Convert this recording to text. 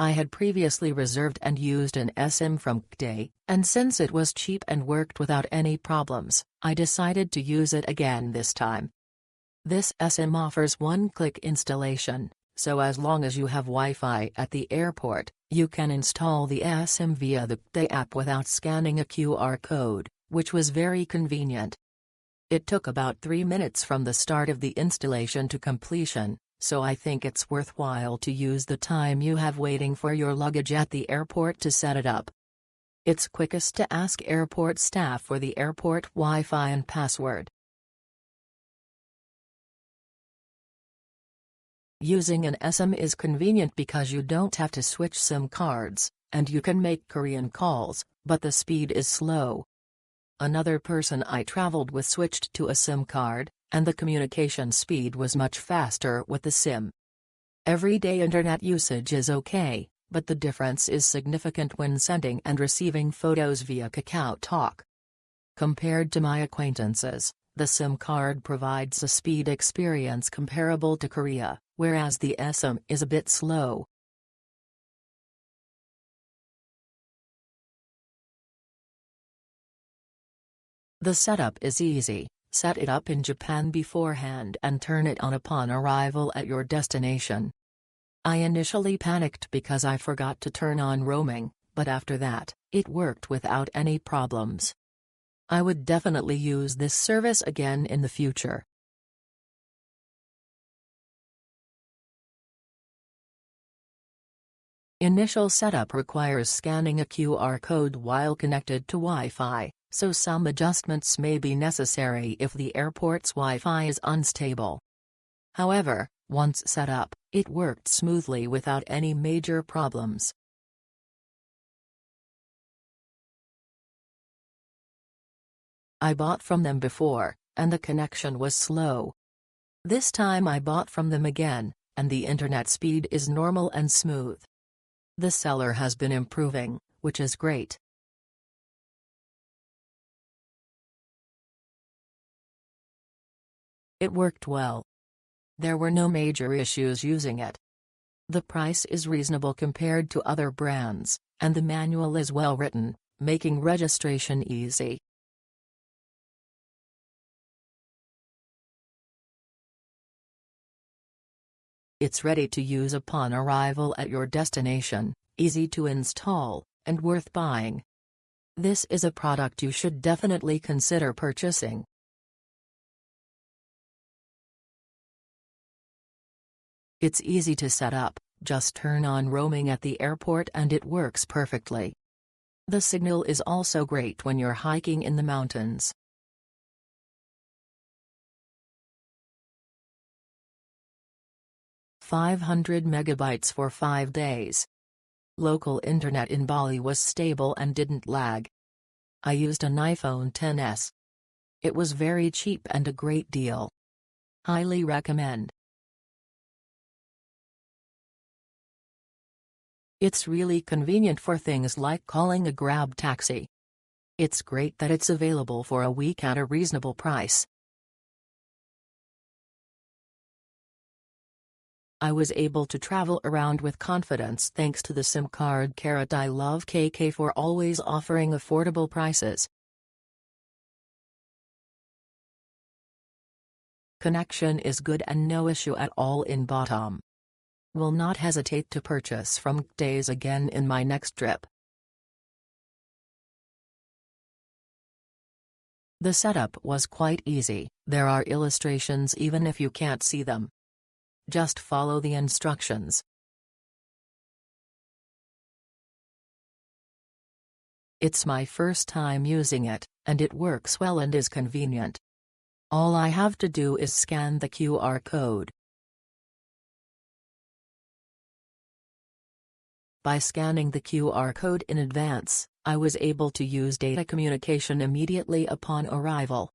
I had previously reserved and used an eSIM from AGD, and since it was cheap and worked without any problems, I decided to use it again this time. This eSIM offers one-click installation, so as long as you have Wi-Fi at the airport, you can install the eSIM via the AGD app without scanning a QR code, which was very convenient. It took about 3 minutes from the start of the installation to completion, so I think it's worthwhile to use the time you have waiting for your luggage at the airport to set it up. It's quickest to ask airport staff for the airport Wi-Fi and password. Using an eSIM is convenient because you don't have to switch SIM cards, and you can make Korean calls, but the speed is slow. Another person I traveled with switched to a SIM card, and the communication speed was much faster with the SIM. Everyday internet usage is okay, but the difference is significant when sending and receiving photos via KakaoTalk. Compared to my acquaintances, the SIM card provides a speed experience comparable to Korea, whereas the eSIM is a bit slow. The setup is easy. Set it up in Japan beforehand and turn it on upon arrival at your destination. I initially panicked because I forgot to turn on roaming, but after that, it worked without any problems. I would definitely use this service again in the future. Initial setup requires scanning a QR code while connected to Wi-Fi, so some adjustments may be necessary if the airport's Wi-Fi is unstable. However, once set up, it worked smoothly without any major problems. I bought from them before, and the connection was slow. This time I bought from them again, and the internet speed is normal and smooth. The seller has been improving, which is great. It worked well. There were no major issues using it. The price is reasonable compared to other brands, and the manual is well written, making registration easy. It's ready to use upon arrival at your destination, easy to install, and worth buying. This is a product you should definitely consider purchasing. It's easy to set up, just turn on roaming at the airport and it works perfectly. The signal is also great when you're hiking in the mountains. "500 megabytes for 5 days. Local internet in Bali was stable and didn't lag. I used an iPhone XS. It was very cheap and a great deal. Highly recommend. It's really convenient for things like calling a Grab taxi. It's great that it's available for a week at a reasonable price. I was able to travel around with confidence thanks to the SIM card. I love KK for always offering affordable prices. Connection is good and no issue at all in Batam. Will not hesitate to purchase from AGD again in my next trip. The setup was quite easy. There are illustrations even if you can't see them. Just follow the instructions. It's my first time using it, and it works well and is convenient. All I have to do is scan the QR code. By scanning the QR code in advance, I was able to use data communication immediately upon arrival.